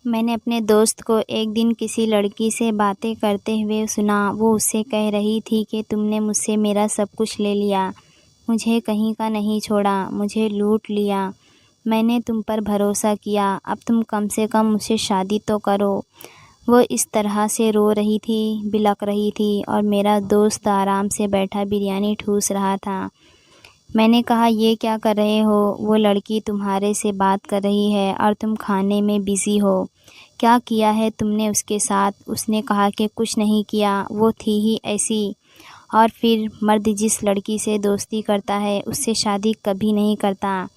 मैंने अपने दोस्त को एक दिन किसी लड़की से बातें करते हुए सुना। वो उससे कह रही थी कि तुमने मुझसे मेरा सब कुछ ले लिया, मुझे कहीं का नहीं छोड़ा, मुझे लूट लिया। मैंने तुम पर भरोसा किया, अब तुम कम से कम मुझसे शादी तो करो। वो इस तरह से रो रही थी, बिलख रही थी और मेरा दोस्त आराम से बैठा बिरयानी ठूस रहा था। मैंने कहा, ये क्या कर रहे हो? वो लड़की तुम्हारे से बात कर रही है और तुम खाने में बिज़ी हो। क्या किया है तुमने उसके साथ? उसने कहा कि कुछ नहीं किया, वो थी ही ऐसी। और फिर मर्द जिस लड़की से दोस्ती करता है उससे शादी कभी नहीं करता।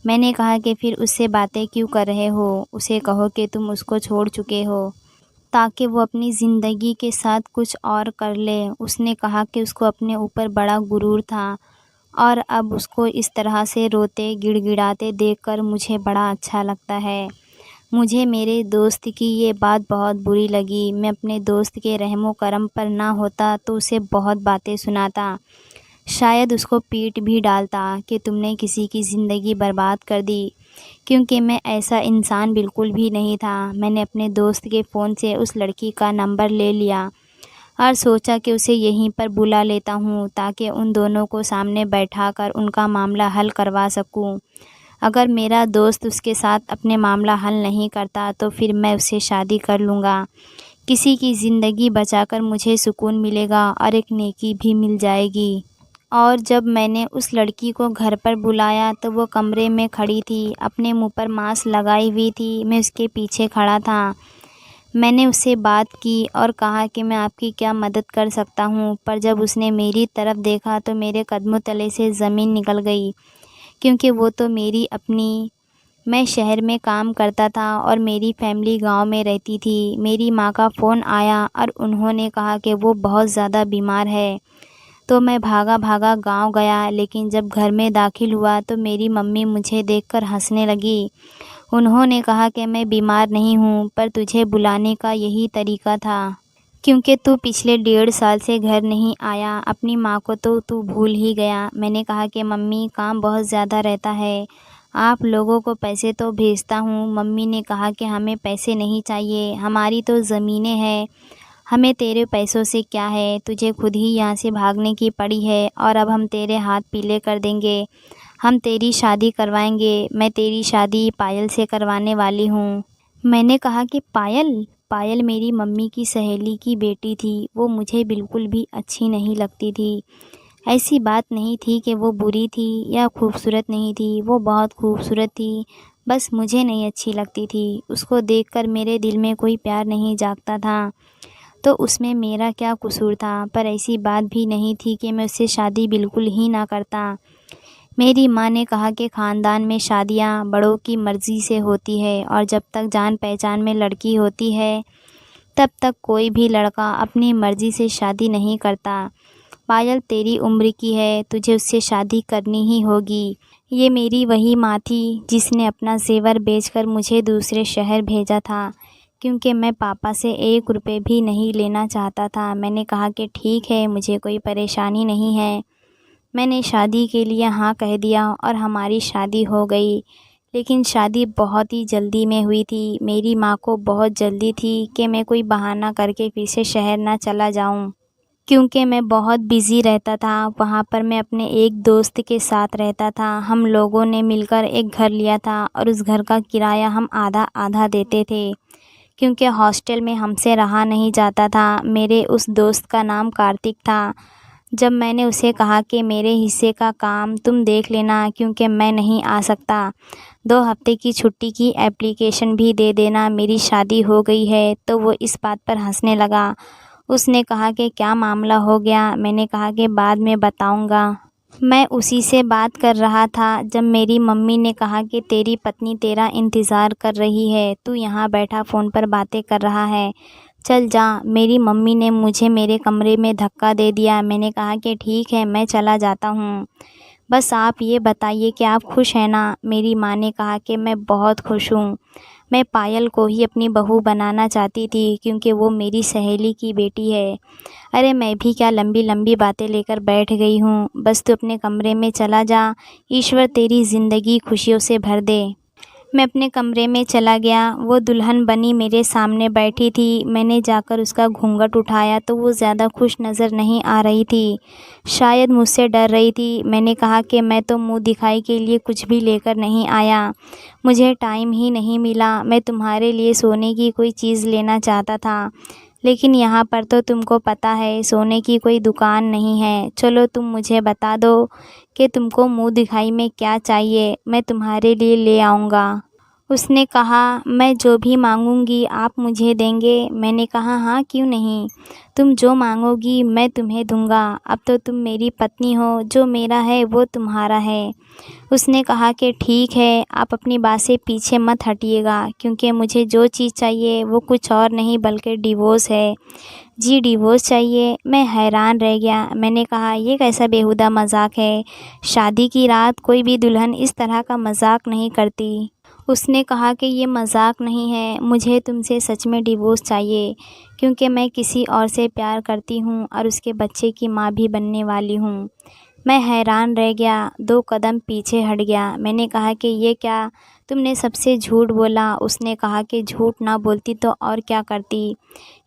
मैंने कहा कि फिर उससे बातें क्यों कर रहे हो? उसे कहो कि तुम उसको छोड़ चुके हो ताकि वो अपनी ज़िंदगी के साथ कुछ और कर ले। उसने कहा कि उसको अपने ऊपर बड़ा गुरूर था और अब उसको इस तरह से रोते गिड़गिड़ाते देखकर मुझे बड़ा अच्छा लगता है। मुझे मेरे दोस्त की ये बात बहुत बुरी लगी। मैं अपने दोस्त के रहमो करम पर ना होता तो उसे बहुत बातें सुनाता, शायद उसको पीट भी डालता कि तुमने किसी की ज़िंदगी बर्बाद कर दी, क्योंकि मैं ऐसा इंसान बिल्कुल भी नहीं था। मैंने अपने दोस्त के फ़ोन से उस लड़की का नंबर ले लिया और सोचा कि उसे यहीं पर बुला लेता हूँ ताकि उन दोनों को सामने बैठाकर उनका मामला हल करवा सकूँ। अगर मेरा दोस्त उसके साथ अपने मामला हल नहीं करता तो फिर मैं उससे शादी कर लूँगा। किसी की ज़िंदगी बचाकर मुझे सुकून मिलेगा और एक नेकी भी मिल जाएगी। और जब मैंने उस लड़की को घर पर बुलाया तो वो कमरे में खड़ी थी, अपने मुंह पर मास्क लगाई हुई थी। मैं उसके पीछे खड़ा था। मैंने उससे बात की और कहा कि मैं आपकी क्या मदद कर सकता हूँ, पर जब उसने मेरी तरफ देखा तो मेरे कदमों तले से ज़मीन निकल गई, क्योंकि वो तो मेरी अपनी। मैं शहर में काम करता था और मेरी फैमिली गांव में रहती थी। मेरी माँ का फ़ोन आया और उन्होंने कहा कि वो बहुत ज़्यादा बीमार है। तो मैं भागा भागा गांव गया, लेकिन जब घर में दाखिल हुआ तो मेरी मम्मी मुझे देखकर हंसने लगी। उन्होंने कहा कि मैं बीमार नहीं हूँ, पर तुझे बुलाने का यही तरीका था, क्योंकि तू पिछले 1.5 साल से घर नहीं आया। अपनी माँ को तो तू भूल ही गया। मैंने कहा कि मम्मी, काम बहुत ज़्यादा रहता है, आप लोगों को पैसे तो भेजता हूँ। मम्मी ने कहा कि हमें पैसे नहीं चाहिए, हमारी तो ज़मीनें हैं, हमें तेरे पैसों से क्या है? तुझे खुद ही यहाँ से भागने की पड़ी है और अब हम तेरे हाथ पीले कर देंगे। हम तेरी शादी करवाएंगे। मैं तेरी शादी पायल से करवाने वाली हूँ। मैंने कहा कि पायल? पायल मेरी मम्मी की सहेली की बेटी थी। वो मुझे बिल्कुल भी अच्छी नहीं लगती थी। ऐसी बात नहीं थी कि वो बुरी थी या खूबसूरत नहीं थी, वो बहुत खूबसूरत थी, बस मुझे नहीं अच्छी लगती थी। उसको देखकर मेरे दिल में कोई प्यार नहीं जागता था, तो उसमें मेरा क्या कसूर था? पर ऐसी बात भी नहीं थी कि मैं उससे शादी बिल्कुल ही ना करता। मेरी माँ ने कहा कि ख़ानदान में शादियाँ बड़ों की मर्ज़ी से होती है और जब तक जान पहचान में लड़की होती है तब तक कोई भी लड़का अपनी मर्ज़ी से शादी नहीं करता। पायल तेरी उम्र की है, तुझे उससे शादी करनी ही होगी। ये मेरी वही माँ थी जिसने अपना ज़ेवर बेचकर मुझे दूसरे शहर भेजा था, क्योंकि मैं पापा से 1 रुपये भी नहीं लेना चाहता था। मैंने कहा कि ठीक है, मुझे कोई परेशानी नहीं है। मैंने शादी के लिए हाँ कह दिया और हमारी शादी हो गई। लेकिन शादी बहुत ही जल्दी में हुई थी। मेरी माँ को बहुत जल्दी थी कि मैं कोई बहाना करके फिर से शहर ना चला जाऊँ, क्योंकि मैं बहुत बिज़ी रहता था। वहाँ पर मैं अपने एक दोस्त के साथ रहता था। हम लोगों ने मिलकर एक घर लिया था और उस घर का किराया हम आधा आधा देते थे, क्योंकि हॉस्टल में हमसे रहा नहीं जाता था। मेरे उस दोस्त का नाम कार्तिक था। जब मैंने उसे कहा कि मेरे हिस्से का काम तुम देख लेना, क्योंकि मैं नहीं आ सकता, 2 हफ्ते की छुट्टी की एप्लीकेशन भी दे देना, मेरी शादी हो गई है, तो वो इस बात पर हंसने लगा। उसने कहा कि क्या मामला हो गया? मैंने कहा कि बाद में बताऊंगा। मैं उसी से बात कर रहा था जब मेरी मम्मी ने कहा कि तेरी पत्नी तेरा इंतज़ार कर रही है, तू यहाँ बैठा फ़ोन पर बातें कर रहा है, चल जा। मेरी मम्मी ने मुझे मेरे कमरे में धक्का दे दिया। मैंने कहा कि ठीक है, मैं चला जाता हूँ, बस आप ये बताइए कि आप खुश हैं ना? मेरी माँ ने कहा कि मैं बहुत खुश हूँ। मैं पायल को ही अपनी बहू बनाना चाहती थी, क्योंकि वो मेरी सहेली की बेटी है। अरे मैं भी क्या लंबी लंबी बातें लेकर बैठ गई हूँ, बस तू अपने कमरे में चला जा। ईश्वर तेरी ज़िंदगी खुशियों से भर दे। मैं अपने कमरे में चला गया। वो दुल्हन बनी मेरे सामने बैठी थी। मैंने जाकर उसका घूंघट उठाया तो वो ज़्यादा खुश नज़र नहीं आ रही थी, शायद मुझसे डर रही थी। मैंने कहा कि मैं तो मुँह दिखाई के लिए कुछ भी लेकर नहीं आया, मुझे टाइम ही नहीं मिला। मैं तुम्हारे लिए सोने की कोई चीज़ लेना चाहता था, लेकिन यहाँ पर तो तुमको पता है सोने की कोई दुकान नहीं है। चलो तुम मुझे बता दो कि तुमको मुँह दिखाई में क्या चाहिए, मैं तुम्हारे लिए ले आऊँगा। उसने कहा, मैं जो भी मांगूंगी आप मुझे देंगे? मैंने कहा, हाँ क्यों नहीं, तुम जो मांगोगी मैं तुम्हें दूंगा। अब तो तुम मेरी पत्नी हो, जो मेरा है वो तुम्हारा है। उसने कहा कि ठीक है, आप अपनी बात से पीछे मत हटिएगा, क्योंकि मुझे जो चीज़ चाहिए वो कुछ और नहीं बल्कि डिवोर्स है। जी डिवोर्स चाहिए? मैं हैरान रह गया। मैंने कहा, ये कैसा बेहुदा मजाक है, शादी की रात कोई भी दुल्हन इस तरह का मजाक नहीं करती। उसने कहा कि ये मजाक नहीं है, मुझे तुमसे सच में डिवोर्स चाहिए, क्योंकि मैं किसी और से प्यार करती हूँ और उसके बच्चे की माँ भी बनने वाली हूँ। मैं हैरान रह गया, 2 कदम पीछे हट गया। मैंने कहा कि ये क्या, तुमने सबसे झूठ बोला? उसने कहा कि झूठ ना बोलती तो और क्या करती,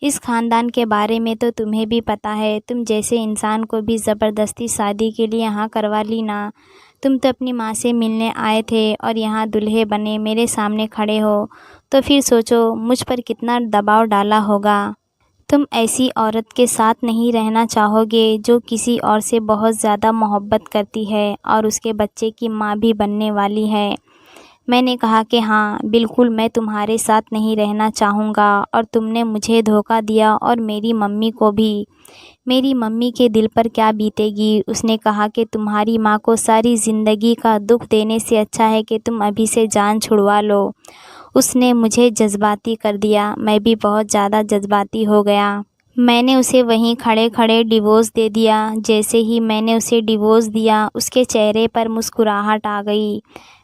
इस ख़ानदान के बारे में तो तुम्हें भी पता है। तुम जैसे इंसान को भी ज़बरदस्ती शादी के लिए यहाँ करवा ली ना। तुम तो अपनी माँ से मिलने आए थे और यहाँ दूल्हे बने मेरे सामने खड़े हो, तो फिर सोचो मुझ पर कितना दबाव डाला होगा। तुम ऐसी औरत के साथ नहीं रहना चाहोगे जो किसी और से बहुत ज़्यादा मोहब्बत करती है और उसके बच्चे की माँ भी बनने वाली है। मैंने कहा कि हाँ बिल्कुल, मैं तुम्हारे साथ नहीं रहना चाहूँगा और तुमने मुझे धोखा दिया और मेरी मम्मी को भी। मेरी मम्मी के दिल पर क्या बीतेगी। उसने कहा कि तुम्हारी माँ को सारी ज़िंदगी का दुख देने से अच्छा है कि तुम अभी से जान छुड़वा लो। उसने मुझे जज्बाती कर दिया, मैं भी बहुत ज़्यादा जज्बाती हो गया। मैंने उसे वहीं खड़े खड़े डिवोर्स दे दिया। जैसे ही मैंने उसे डिवोर्स दिया उसके चेहरे पर मुस्कुराहट आ गई।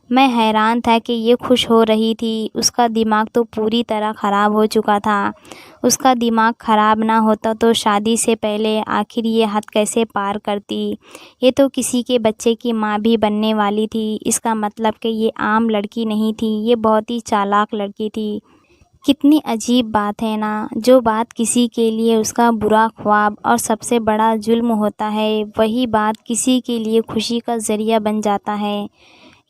मैं हैरान था कि ये खुश हो रही थी, उसका दिमाग तो पूरी तरह ख़राब हो चुका था। उसका दिमाग ख़राब ना होता तो शादी से पहले आखिर ये हद कैसे पार करती। ये तो किसी के बच्चे की माँ भी बनने वाली थी। इसका मतलब कि ये आम लड़की नहीं थी, ये बहुत ही चालाक लड़की थी। कितनी अजीब बात है ना, जो बात किसी के लिए उसका बुरा ख्वाब और सबसे बड़ा जुल्म होता है, वही बात किसी के लिए खुशी का ज़रिया बन जाता है।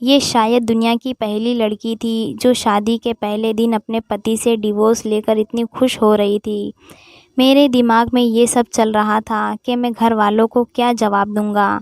ये शायद दुनिया की पहली लड़की थी जो शादी के पहले दिन अपने पति से डिवोर्स लेकर इतनी खुश हो रही थी। मेरे दिमाग में ये सब चल रहा था कि मैं घर वालों को क्या जवाब दूंगा।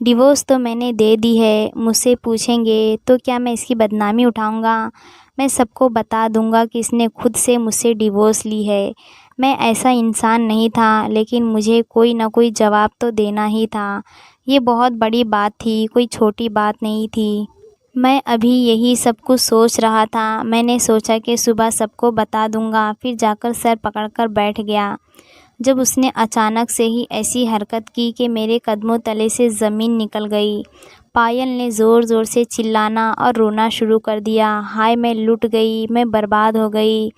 डिवोर्स तो मैंने दे दी है, मुझसे पूछेंगे तो क्या मैं इसकी बदनामी उठाऊंगा? मैं सबको बता दूंगा कि इसने खुद से मुझसे डिवोर्स ली है। मैं ऐसा इंसान नहीं था, लेकिन मुझे कोई ना कोई जवाब तो देना ही था। ये बहुत बड़ी बात थी, कोई छोटी बात नहीं थी। मैं अभी यही सब कुछ सोच रहा था। मैंने सोचा कि सुबह सबको बता दूंगा, फिर जाकर सर पकड़कर बैठ गया। जब उसने अचानक से ही ऐसी हरकत की कि मेरे कदमों तले से ज़मीन निकल गई। पायल ने ज़ोर ज़ोर से चिल्लाना और रोना शुरू कर दिया। हाय मैं लुट गई, मैं बर्बाद हो गई,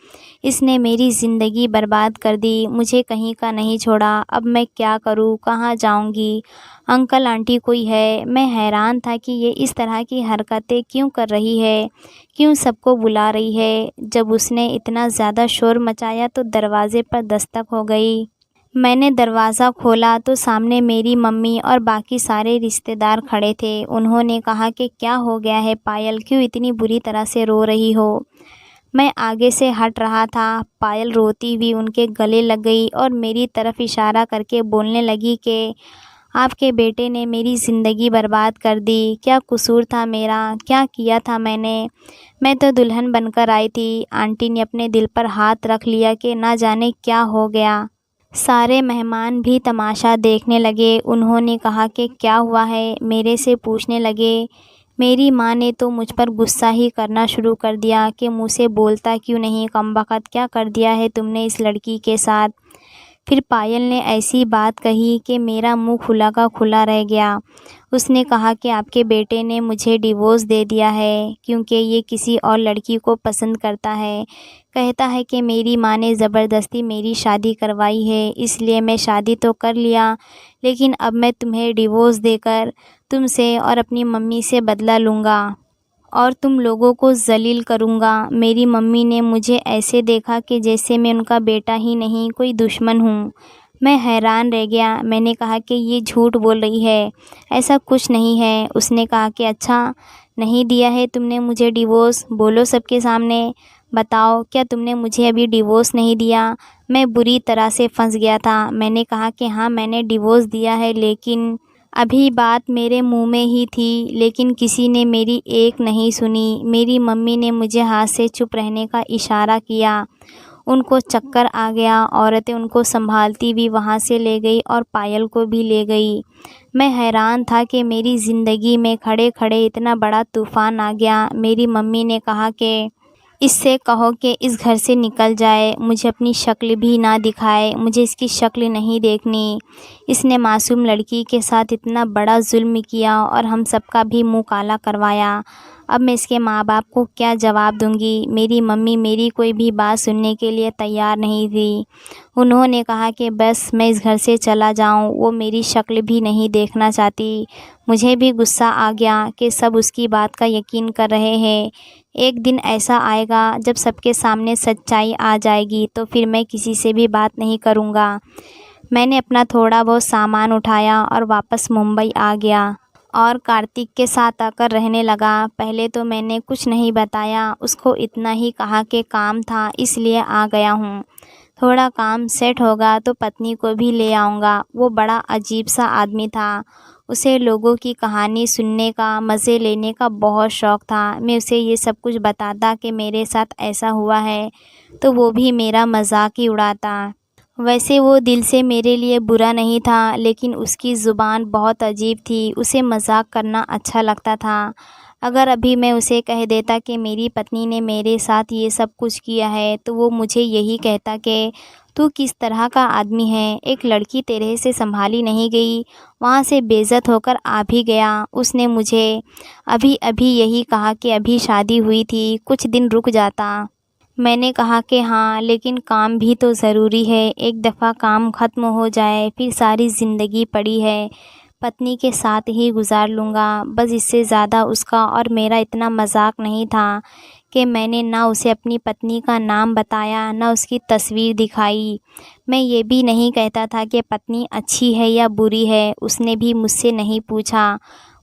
इसने मेरी ज़िंदगी बर्बाद कर दी, मुझे कहीं का नहीं छोड़ा, अब मैं क्या करूँ, कहाँ जाऊँगी, अंकल आंटी कोई है? मैं हैरान था कि ये इस तरह की हरकतें क्यों कर रही है, क्यों सबको बुला रही है। जब उसने इतना ज़्यादा शोर मचाया तो दरवाज़े पर दस्तक हो गई। मैंने दरवाज़ा खोला तो सामने मेरी मम्मी और बाकी सारे रिश्तेदार खड़े थे। उन्होंने कहा कि क्या हो गया है पायल, क्यों इतनी बुरी तरह से रो रही हो? मैं आगे से हट रहा था। पायल रोती हुई उनके गले लग गई और मेरी तरफ इशारा करके बोलने लगी कि आपके बेटे ने मेरी ज़िंदगी बर्बाद कर दी। क्या कसूर था मेरा, क्या किया था मैंने? मैं तो दुल्हन बनकर आई थी। आंटी ने अपने दिल पर हाथ रख लिया कि ना जाने क्या हो गया। सारे मेहमान भी तमाशा देखने लगे। उन्होंने कहा कि क्या हुआ है, मेरे से पूछने लगे। मेरी माँ ने तो मुझ पर गुस्सा ही करना शुरू कर दिया कि मुँह से बोलता क्यों नहीं, कमबख्त क्या कर दिया है तुमने इस लड़की के साथ। फिर पायल ने ऐसी बात कही कि मेरा मुंह खुला का खुला रह गया। उसने कहा कि आपके बेटे ने मुझे डिवोर्स दे दिया है क्योंकि ये किसी और लड़की को पसंद करता है। कहता है कि मेरी माँ ने ज़बरदस्ती मेरी शादी करवाई है, इसलिए मैं शादी तो कर लिया, लेकिन अब मैं तुम्हें डिवोर्स देकर तुमसे और अपनी मम्मी से बदला लूँगा और तुम लोगों को ज़लील करूँगा। मेरी मम्मी ने मुझे ऐसे देखा कि जैसे मैं उनका बेटा ही नहीं कोई दुश्मन हूँ। मैं हैरान रह गया। मैंने कहा कि ये झूठ बोल रही है, ऐसा कुछ नहीं है। उसने कहा कि अच्छा, नहीं दिया है तुमने मुझे डिवोर्स? बोलो सबके सामने, बताओ क्या तुमने मुझे अभी डिवोर्स नहीं दिया? मैं बुरी तरह से फंस गया था। मैंने कहा कि हाँ, मैंने डिवोर्स दिया है, लेकिन अभी बात मेरे मुंह में ही थी, लेकिन किसी ने मेरी एक नहीं सुनी। मेरी मम्मी ने मुझे हाथ से चुप रहने का इशारा किया। उनको चक्कर आ गया। औरतें उनको संभालती हुई वहाँ से ले गई और पायल को भी ले गई। मैं हैरान था कि मेरी ज़िंदगी में खड़े खड़े इतना बड़ा तूफ़ान आ गया। मेरी मम्मी ने कहा कि इससे कहो कि इस घर से निकल जाए, मुझे अपनी शक्ल भी ना दिखाए, मुझे इसकी शक्ल नहीं देखनी। इसने मासूम लड़की के साथ इतना बड़ा जुल्म किया और हम सबका भी मुंह काला करवाया। अब मैं इसके माँ बाप को क्या जवाब दूंगी? मेरी मम्मी मेरी कोई भी बात सुनने के लिए तैयार नहीं थी। उन्होंने कहा कि बस मैं इस घर से चला जाऊं, वो मेरी शक्ल भी नहीं देखना चाहती। मुझे भी गुस्सा आ गया कि सब उसकी बात का यकीन कर रहे हैं। एक दिन ऐसा आएगा जब सबके सामने सच्चाई आ जाएगी, तो फिर मैं किसी से भी बात नहीं करूँगा। मैंने अपना थोड़ा बहुत सामान उठाया और वापस मुंबई आ गया और कार्तिक के साथ आकर रहने लगा। पहले तो मैंने कुछ नहीं बताया, उसको इतना ही कहा कि काम था इसलिए आ गया हूँ। थोड़ा काम सेट होगा तो पत्नी को भी ले आऊँगा। वो बड़ा अजीब सा आदमी था। उसे लोगों की कहानी सुनने का, मज़े लेने का बहुत शौक़ था। मैं उसे ये सब कुछ बताता कि मेरे साथ ऐसा हुआ है, तो वो भी मेरा मजाक ही उड़ाता। वैसे वो दिल से मेरे लिए बुरा नहीं था, लेकिन उसकी ज़ुबान बहुत अजीब थी। उसे मजाक करना अच्छा लगता था। अगर अभी मैं उसे कह देता कि मेरी पत्नी ने मेरे साथ ये सब कुछ किया है, तो वो मुझे यही कहता कि तू किस तरह का आदमी है, एक लड़की तेरे से संभाली नहीं गई, वहाँ से बेइज्जत होकर आ भी गया। उसने मुझे अभी अभी यही कहा कि अभी शादी हुई थी, कुछ दिन रुक जाता। मैंने कहा कि हाँ, लेकिन काम भी तो ज़रूरी है। एक दफ़ा काम ख़त्म हो जाए फिर सारी ज़िंदगी पड़ी है, पत्नी के साथ ही गुजार लूँगा। बस इससे ज़्यादा उसका और मेरा इतना मजाक नहीं था कि मैंने ना उसे अपनी पत्नी का नाम बताया, ना उसकी तस्वीर दिखाई। मैं ये भी नहीं कहता था कि पत्नी अच्छी है या बुरी है, उसने भी मुझसे नहीं पूछा।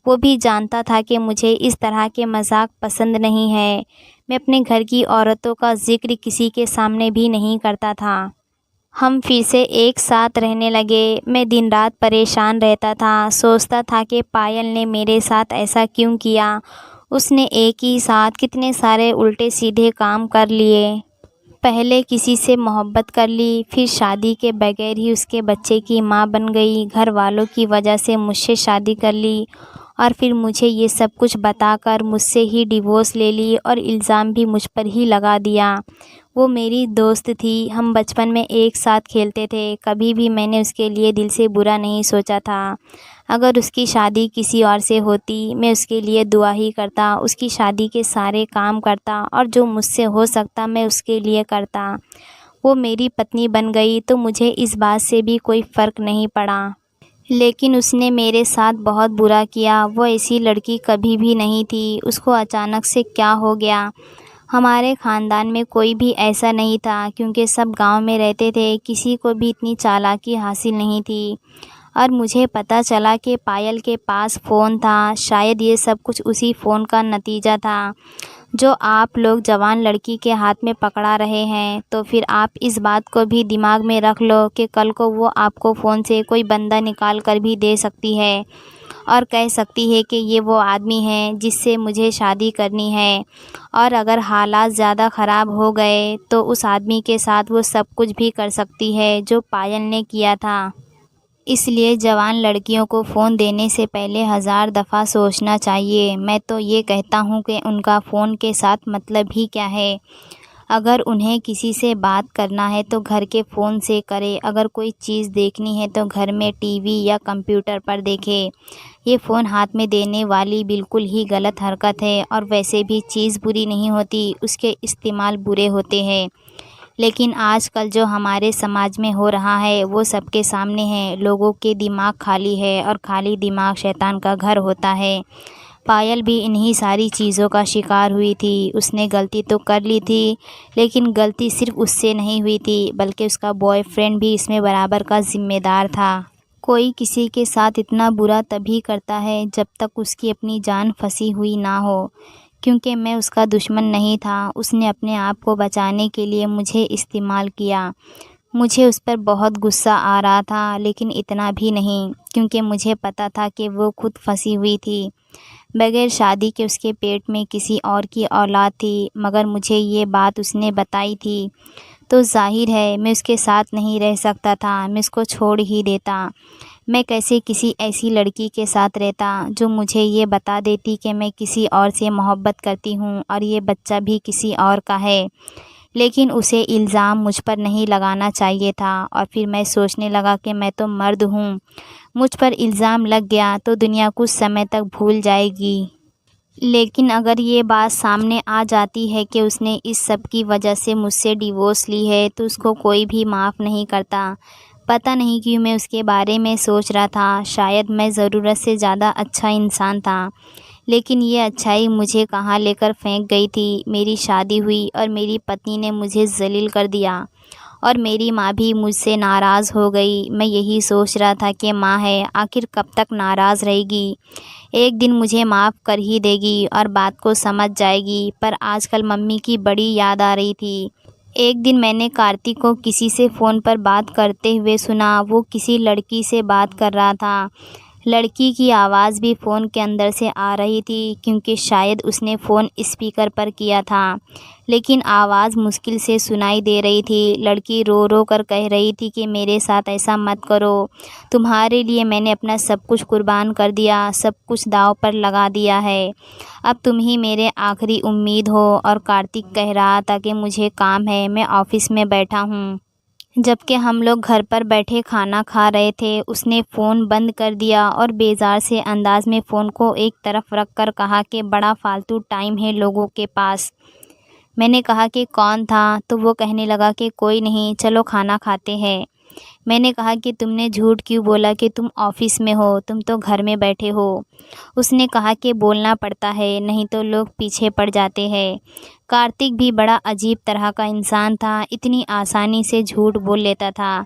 वो भी जानता था कि मुझे इस तरह के मजाक पसंद नहीं है। मैं अपने घर की औरतों का ज़िक्र किसी के सामने भी नहीं करता था। हम फिर से एक साथ रहने लगे। मैं दिन रात परेशान रहता था, सोचता था कि पायल ने मेरे साथ ऐसा क्यों किया। उसने एक ही साथ कितने सारे उल्टे सीधे काम कर लिए। पहले किसी से मोहब्बत कर ली, फिर शादी के बगैर ही उसके बच्चे की माँ बन गई, घर वालों की वजह से मुझसे शादी कर ली, और फिर मुझे ये सब कुछ बताकर मुझसे ही डिवोर्स ले ली और इल्ज़ाम भी मुझ पर ही लगा दिया। वो मेरी दोस्त थी, हम बचपन में एक साथ खेलते थे, कभी भी मैंने उसके लिए दिल से बुरा नहीं सोचा था। अगर उसकी शादी किसी और से होती, मैं उसके लिए दुआ ही करता, उसकी शादी के सारे काम करता और जो मुझसे हो सकता मैं उसके लिए करता। वो मेरी पत्नी बन गई तो मुझे इस बात से भी कोई फ़र्क नहीं पड़ा, लेकिन उसने मेरे साथ बहुत बुरा किया। वो ऐसी लड़की कभी भी नहीं थी। उसको अचानक से क्या हो गया? हमारे ख़ानदान में कोई भी ऐसा नहीं था, क्योंकि सब गांव में रहते थे, किसी को भी इतनी चालाकी हासिल नहीं थी। और मुझे पता चला कि पायल के पास फ़ोन था। शायद ये सब कुछ उसी फ़ोन का नतीजा था जो आप लोग जवान लड़की के हाथ में पकड़ा रहे हैं। तो फिर आप इस बात को भी दिमाग में रख लो कि कल को वो आपको फ़ोन से कोई बंदा निकाल कर भी दे सकती है और कह सकती है कि ये वो आदमी है जिससे मुझे शादी करनी है। और अगर हालात ज़्यादा ख़राब हो गए तो उस आदमी के साथ वो सब कुछ भी कर सकती है जो पायल ने किया था। इसलिए जवान लड़कियों को फ़ोन देने से पहले 1000 दफ़ा सोचना चाहिए। मैं तो ये कहता हूँ कि उनका फ़ोन के साथ मतलब ही क्या है। अगर उन्हें किसी से बात करना है तो घर के फ़ोन से करे, अगर कोई चीज़ देखनी है तो घर में टीवी या कंप्यूटर पर देखे। ये फ़ोन हाथ में देने वाली बिल्कुल ही गलत हरकत है, और वैसे भी चीज़ बुरी नहीं होती, उसके इस्तेमाल बुरे होते हैं। लेकिन आजकल जो हमारे समाज में हो रहा है वो सबके सामने है। लोगों के दिमाग खाली है और खाली दिमाग शैतान का घर होता है। पायल भी इन्हीं सारी चीज़ों का शिकार हुई थी। उसने गलती तो कर ली थी, लेकिन गलती सिर्फ़ उससे नहीं हुई थी, बल्कि उसका बॉयफ्रेंड भी इसमें बराबर का ज़िम्मेदार था। कोई किसी के साथ इतना बुरा तभी करता है जब तक उसकी अपनी जान फंसी हुई ना हो। क्योंकि मैं उसका दुश्मन नहीं था, उसने अपने आप को बचाने के लिए मुझे इस्तेमाल किया। मुझे उस पर बहुत गुस्सा आ रहा था, लेकिन इतना भी नहीं, क्योंकि मुझे पता था कि वो खुद फंसी हुई थी। बगैर शादी के उसके पेट में किसी और की औलाद थी, मगर मुझे ये बात उसने बताई थी, तो ज़ाहिर है मैं उसके साथ नहीं रह सकता था, मैं उसको छोड़ ही देता। मैं कैसे किसी ऐसी लड़की के साथ रहता जो मुझे ये बता देती कि मैं किसी और से मोहब्बत करती हूँ और ये बच्चा भी किसी और का है। लेकिन उसे इल्ज़ाम मुझ पर नहीं लगाना चाहिए था, और फिर मैं सोचने लगा कि मैं तो मर्द हूँ, मुझ पर इल्ज़ाम लग गया तो दुनिया कुछ समय तक भूल जाएगी। लेकिन अगर ये बात सामने आ जाती है कि उसने इस सब की वजह से मुझसे डिवोर्स ली है, तो उसको कोई भी माफ़ नहीं करता। पता नहीं क्यों मैं उसके बारे में सोच रहा था। शायद मैं ज़रूरत से ज़्यादा अच्छा इंसान था, लेकिन ये अच्छाई मुझे कहाँ लेकर फेंक गई थी। मेरी शादी हुई और मेरी पत्नी ने मुझे ज़लील कर दिया, और मेरी माँ भी मुझसे नाराज़ हो गई। मैं यही सोच रहा था कि माँ है, आखिर कब तक नाराज़ रहेगी। एक दिन मुझे माफ़ कर ही देगी और बात को समझ जाएगी। पर आजकल मम्मी की बड़ी याद आ रही थी। एक दिन मैंने कार्तिक को किसी से फ़ोन पर बात करते हुए सुना। वो किसी लड़की से बात कर रहा था। लड़की की आवाज़ भी फ़ोन के अंदर से आ रही थी, क्योंकि शायद उसने फ़ोन स्पीकर पर किया था, लेकिन आवाज़ मुश्किल से सुनाई दे रही थी। लड़की रो रो कर कह रही थी कि मेरे साथ ऐसा मत करो, तुम्हारे लिए मैंने अपना सब कुछ कुर्बान कर दिया, सब कुछ दांव पर लगा दिया है, अब तुम ही मेरे आखिरी उम्मीद हो। और कार्तिक कह रहा था कि मुझे काम है, मैं ऑफ़िस में बैठा हूँ। जबकि हम लोग घर पर बैठे खाना खा रहे थे, उसने फ़ोन बंद कर दिया और बेजार से अंदाज में फ़ोन को एक तरफ रख कर कहा कि बड़ा फालतू टाइम है लोगों के पास। मैंने कहा कि कौन था, तो वो कहने लगा कि कोई नहीं, चलो खाना खाते हैं। मैंने कहा कि तुमने झूठ क्यों बोला कि तुम ऑफ़िस में हो, तुम तो घर में बैठे हो। उसने कहा कि बोलना पड़ता है, नहीं तो लोग पीछे पड़ जाते हैं। कार्तिक भी बड़ा अजीब तरह का इंसान था, इतनी आसानी से झूठ बोल लेता था।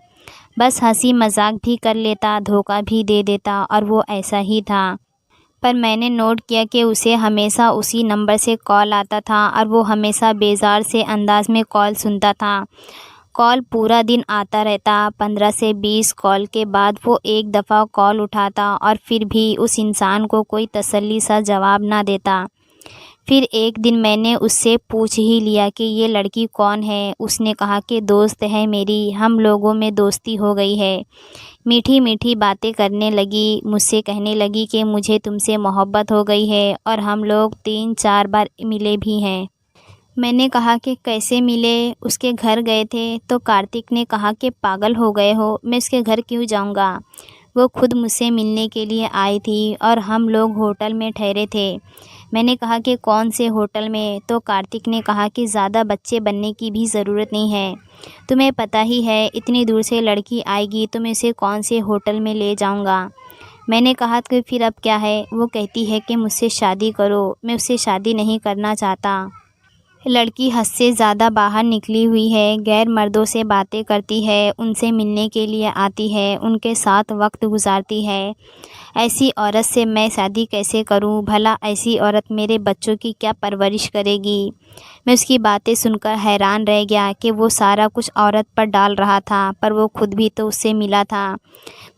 बस हंसी मजाक भी कर लेता, धोखा भी दे देता, और वो ऐसा ही था। पर मैंने नोट किया कि उसे हमेशा उसी नंबर से कॉल आता था, और वो हमेशा बेजार से अंदाज में कॉल सुनता था। कॉल पूरा दिन आता रहता। 15 से 20 कॉल के बाद वो एक दफ़ा कॉल उठाता, और फिर भी उस इंसान को कोई तसल्ली सा जवाब ना देता। फिर एक दिन मैंने उससे पूछ ही लिया कि ये लड़की कौन है। उसने कहा कि दोस्त है मेरी, हम लोगों में दोस्ती हो गई है। मीठी मीठी बातें करने लगी, मुझसे कहने लगी कि मुझे तुमसे मोहब्बत हो गई है, और हम लोग 3-4 बार मिले भी हैं। मैंने कहा कि कैसे मिले, उसके घर गए थे, तो कार्तिक ने कहा कि पागल हो गए हो, मैं उसके घर क्यों जाऊंगा। वो खुद मुझसे मिलने के लिए आई थी, और हम लोग होटल में ठहरे थे। मैंने कहा कि कौन से होटल में, तो कार्तिक ने कहा कि ज़्यादा बच्चे बनने की भी ज़रूरत नहीं है, तुम्हें पता ही है इतनी दूर से लड़की आएगी तो मैं उसे कौन से होटल में ले जाऊंगा। मैंने कहा कि फिर अब क्या है। वो कहती है कि मुझसे शादी करो, मैं उससे शादी नहीं करना चाहता। लड़की हद से ज़्यादा बाहर निकली हुई है, गैर मर्दों से बातें करती है, उनसे मिलने के लिए आती है, उनके साथ वक्त गुजारती है। ऐसी औरत से मैं शादी कैसे करूं? भला ऐसी औरत मेरे बच्चों की क्या परवरिश करेगी? मैं उसकी बातें सुनकर हैरान रह गया कि वो सारा कुछ औरत पर डाल रहा था, पर वो खुद भी तो उससे मिला था,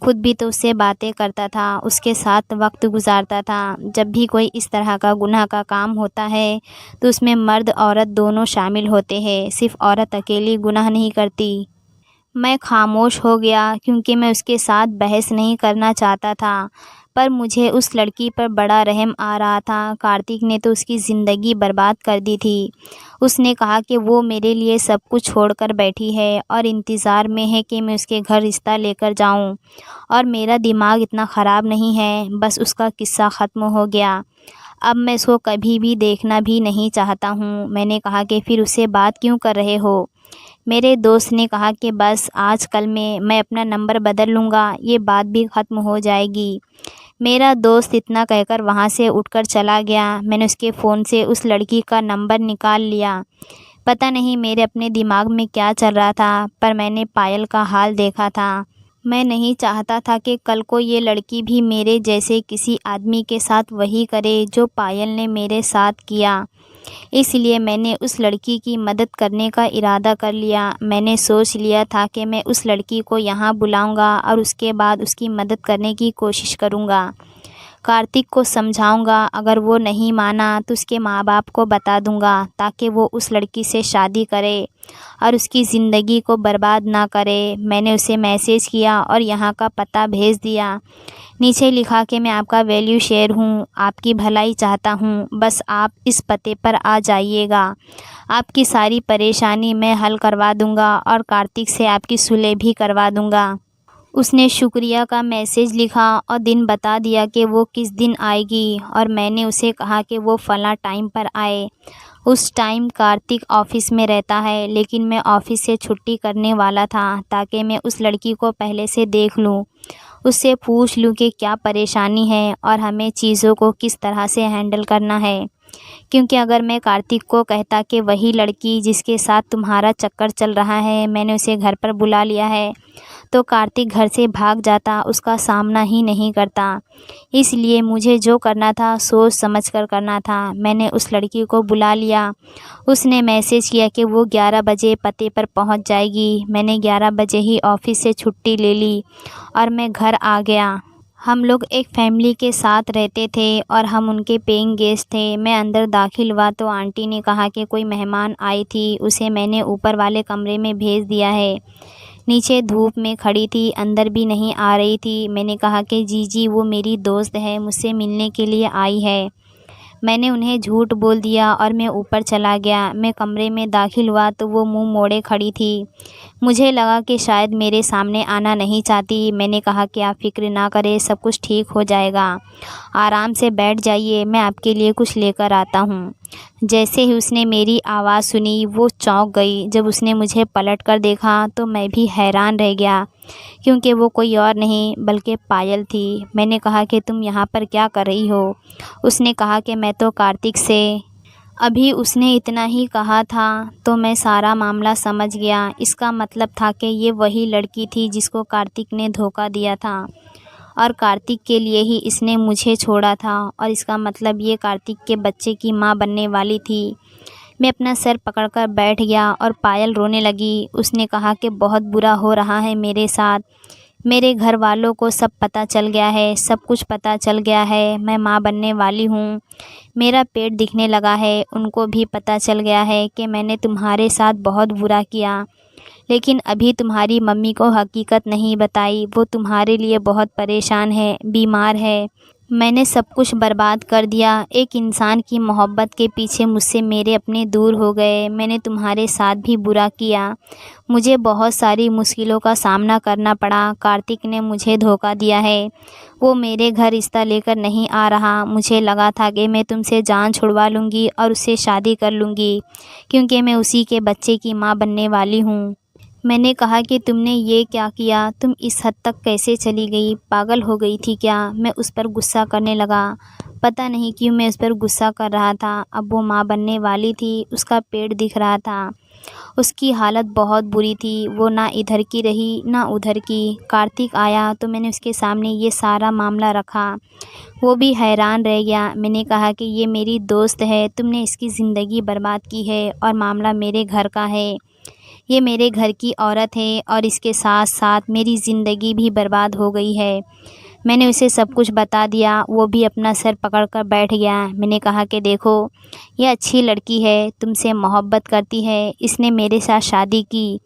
खुद भी तो उससे बातें करता था, उसके साथ वक्त गुजारता था। जब भी कोई इस तरह का गुनाह का काम होता है तो उसमें मर्द औरत दोनों शामिल होते हैं, सिर्फ औरत अकेली गुनाह नहीं करती। मैं खामोश हो गया, क्योंकि मैं उसके साथ बहस नहीं करना चाहता था, पर मुझे उस लड़की पर बड़ा रहम आ रहा था। कार्तिक ने तो उसकी ज़िंदगी बर्बाद कर दी थी। उसने कहा कि वो मेरे लिए सब कुछ छोड़कर बैठी है और इंतज़ार में है कि मैं उसके घर रिश्ता लेकर जाऊं, और मेरा दिमाग इतना ख़राब नहीं है। बस उसका किस्सा ख़त्म हो गया, अब मैं इसको कभी भी देखना भी नहीं चाहता हूँ। मैंने कहा कि फिर उससे बात क्यों कर रहे हो? मेरे दोस्त ने कहा कि बस आजकल में मैं अपना नंबर बदल लूँगा, ये बात भी ख़त्म हो जाएगी। मेरा दोस्त इतना कहकर वहाँ से उठकर चला गया। मैंने उसके फ़ोन से उस लड़की का नंबर निकाल लिया। पता नहीं मेरे अपने दिमाग में क्या चल रहा था, पर मैंने पायल का हाल देखा था। मैं नहीं चाहता था कि कल को ये लड़की भी मेरे जैसे किसी आदमी के साथ वही करे जो पायल ने मेरे साथ किया। इसलिए मैंने उस लड़की की मदद करने का इरादा कर लिया। मैंने सोच लिया था कि मैं उस लड़की को यहाँ बुलाऊंगा और उसके बाद उसकी मदद करने की कोशिश करूँगा। कार्तिक को समझाऊंगा, अगर वो नहीं माना तो उसके माँ बाप को बता दूंगा ताकि वो उस लड़की से शादी करे और उसकी ज़िंदगी को बर्बाद ना करे। मैंने उसे मैसेज किया और यहाँ का पता भेज दिया। नीचे लिखा कि मैं आपका वैल्यू शेयर हूँ, आपकी भलाई चाहता हूँ, बस आप इस पते पर आ जाइएगा। आपकी सारी परेशानी मैं हल करवा दूँगा और कार्तिक से आपकी सुलह भी करवा दूँगा। उसने शुक्रिया का मैसेज लिखा और दिन बता दिया कि वो किस दिन आएगी और मैंने उसे कहा कि वो फ़लाँ टाइम पर आए। उस टाइम कार्तिक ऑफ़िस में रहता है, लेकिन मैं ऑफ़िस से छुट्टी करने वाला था ताकि मैं उस लड़की को पहले से देख लूँ, उससे पूछ लूँ कि क्या परेशानी है और हमें चीज़ों को किस तरह से हैंडल करना है। क्योंकि अगर मैं कार्तिक को कहता कि वही लड़की जिसके साथ तुम्हारा चक्कर चल रहा है मैंने उसे घर पर बुला लिया है, तो कार्तिक घर से भाग जाता, उसका सामना ही नहीं करता। इसलिए मुझे जो करना था सोच समझ कर करना था। मैंने उस लड़की को बुला लिया। उसने मैसेज किया कि वो 11 बजे पते पर पहुंच जाएगी। मैंने 11 बजे ही ऑफ़िस से छुट्टी ले ली और मैं घर आ गया। हम लोग एक फैमिली के साथ रहते थे और हम उनके पेइंग गेस्ट थे। मैं अंदर दाखिल हुआ तो आंटी ने कहा कि कोई मेहमान आई थी, उसे मैंने ऊपर वाले कमरे में भेज दिया है। नीचे धूप में खड़ी थी, अंदर भी नहीं आ रही थी। मैंने कहा कि जी वो मेरी दोस्त है, मुझसे मिलने के लिए आई है। मैंने उन्हें झूठ बोल दिया और मैं ऊपर चला गया। मैं कमरे में दाखिल हुआ तो वो मुंह मोड़े खड़ी थी। मुझे लगा कि शायद मेरे सामने आना नहीं चाहती। मैंने कहा कि आप फ़िक्र ना करें, सब कुछ ठीक हो जाएगा, आराम से बैठ जाइए, मैं आपके लिए कुछ लेकर आता हूँ। जैसे ही उसने मेरी आवाज़ सुनी वो चौंक गई। जब उसने मुझे पलट कर देखा तो मैं भी हैरान रह गया, क्योंकि वो कोई और नहीं बल्कि पायल थी। मैंने कहा कि तुम यहाँ पर क्या कर रही हो? उसने कहा कि मैं तो कार्तिक से। अभी उसने इतना ही कहा था तो मैं सारा मामला समझ गया। इसका मतलब था कि ये वही लड़की थी जिसको कार्तिक ने धोखा दिया था और कार्तिक के लिए ही इसने मुझे छोड़ा था, और इसका मतलब ये कार्तिक के बच्चे की माँ बनने वाली थी। मैं अपना सर पकड़कर बैठ गया और पायल रोने लगी। उसने कहा कि बहुत बुरा हो रहा है मेरे साथ, मेरे घर वालों को सब पता चल गया है, सब कुछ पता चल गया है, मैं माँ बनने वाली हूँ, मेरा पेट दिखने लगा है, उनको भी पता चल गया है कि मैंने तुम्हारे साथ बहुत बुरा किया, लेकिन अभी तुम्हारी मम्मी को हकीकत नहीं बताई। वो तुम्हारे लिए बहुत परेशान है, बीमार है। मैंने सब कुछ बर्बाद कर दिया। एक इंसान की मोहब्बत के पीछे मुझसे मेरे अपने दूर हो गए। मैंने तुम्हारे साथ भी बुरा किया। मुझे बहुत सारी मुश्किलों का सामना करना पड़ा। कार्तिक ने मुझे धोखा दिया है। वो मेरे घर रिश्ता लेकर नहीं आ रहा। मुझे लगा था कि मैं तुमसे जान छुड़वा लूँगी और उससे शादी कर लूँगी, क्योंकि मैं उसी के बच्चे की माँ बनने वाली हूँ। मैंने कहा कि तुमने ये क्या किया? तुम इस हद तक कैसे चली गई? पागल हो गई थी क्या? मैं उस पर गुस्सा करने लगा। पता नहीं क्यों मैं उस पर गुस्सा कर रहा था। अब वो माँ बनने वाली थी, उसका पेट दिख रहा था, उसकी हालत बहुत बुरी थी। वो ना इधर की रही ना उधर की। कार्तिक आया तो मैंने उसके सामने ये सारा मामला रखा। वो भी हैरान रह गया। मैंने कहा कि ये मेरी दोस्त है, तुमने इसकी ज़िंदगी बर्बाद की है और मामला मेरे घर का है। ये मेरे घर की औरत है और इसके साथ साथ मेरी ज़िंदगी भी बर्बाद हो गई है। मैंने उसे सब कुछ बता दिया। वो भी अपना सर पकड़कर बैठ गया। मैंने कहा कि देखो, ये अच्छी लड़की है, तुमसे मोहब्बत करती है, इसने मेरे साथ शादी की,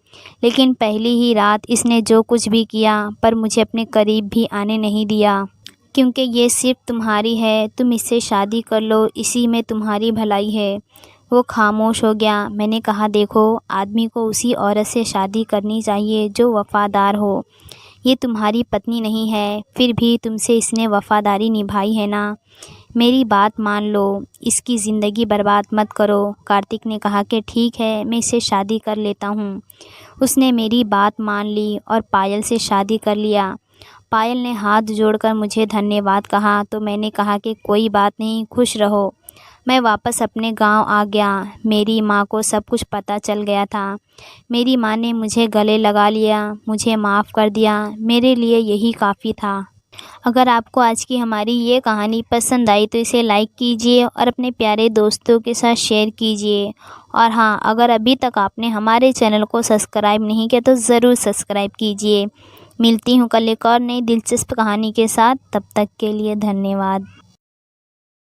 लेकिन पहली ही रात इसने जो कुछ भी किया पर मुझे अपने करीब भी आने नहीं दिया, क्योंकि ये सिर्फ तुम्हारी है, तुम इससे शादी कर लो, इसी में तुम्हारी भलाई है। वो खामोश हो गया। मैंने कहा देखो, आदमी को उसी औरत से शादी करनी चाहिए जो वफ़ादार हो। ये तुम्हारी पत्नी नहीं है, फिर भी तुमसे इसने वफ़ादारी निभाई है ना। मेरी बात मान लो, इसकी ज़िंदगी बर्बाद मत करो। कार्तिक ने कहा कि ठीक है, मैं इससे शादी कर लेता हूँ। उसने मेरी बात मान ली और पायल से शादी कर लिया। पायल ने हाथ जोड़कर मुझे धन्यवाद कहा तो मैंने कहा कि कोई बात नहीं, खुश रहो। मैं वापस अपने गांव आ गया। मेरी माँ को सब कुछ पता चल गया था। मेरी माँ ने मुझे गले लगा लिया, मुझे माफ़ कर दिया। मेरे लिए यही काफ़ी था। अगर आपको आज की हमारी ये कहानी पसंद आई तो इसे लाइक कीजिए और अपने प्यारे दोस्तों के साथ शेयर कीजिए। और हाँ, अगर अभी तक आपने हमारे चैनल को सब्सक्राइब नहीं किया तो ज़रूर सब्सक्राइब कीजिए। मिलती हूँ कल एक और नई दिलचस्प कहानी के साथ। तब तक के लिए धन्यवाद।